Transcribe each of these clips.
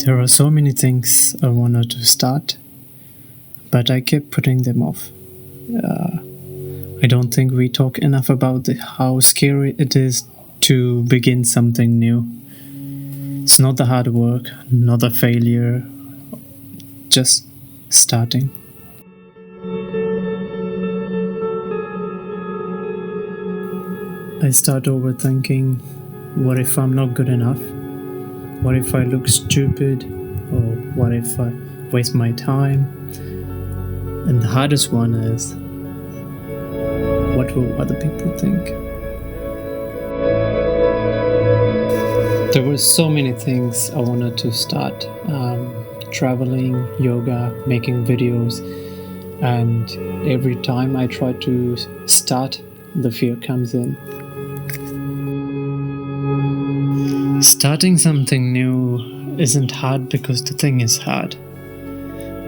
There are so many things I wanted to start, but I kept putting them off. I don't think we talk enough about how scary it is to begin something new. It's not the hard work, not the failure, just starting. I start overthinking, what if I'm not good enough? What if I look stupid? Or what if I waste my time? And the hardest one is, what will other people think? There were so many things I wanted to start. Traveling, yoga, making videos, and every time I try to start, the fear comes in. Starting something new isn't hard because the thing is hard.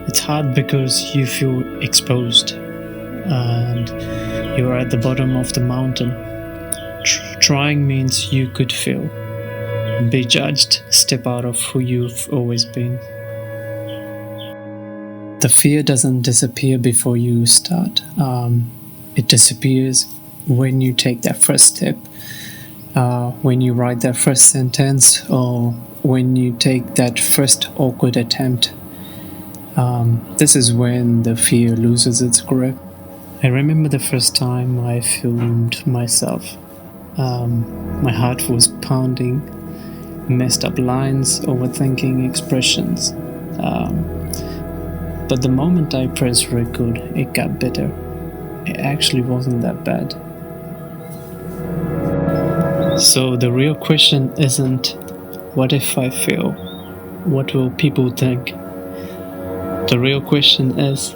It's hard because you feel exposed and you're at the bottom of the mountain. Trying means you could fail, be judged, step out of who you've always been. The fear doesn't disappear before you start. It disappears when you take that first step. When you write that first sentence, or when you take that first awkward attempt. This is when the fear loses its grip. I remember the first time I filmed myself. My heart was pounding, messed up lines, overthinking expressions. But the moment I pressed record, it got better. It actually wasn't that bad. So the real question isn't, what if I fail? What will people think? The real question is,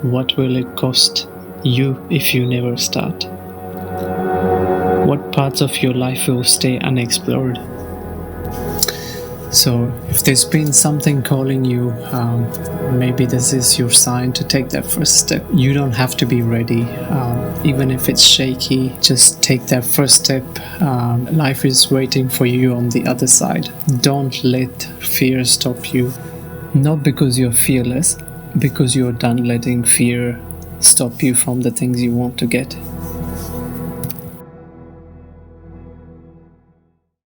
what will it cost you if you never start? What parts of your life will stay unexplored? So if there's been something calling you, maybe this is your sign to take that first step. You don't have to be ready. Even if it's shaky, just take that first step. Life is waiting for you on the other side. Don't let fear stop you. Not because you're fearless, because you're done letting fear stop you from the things you want to get.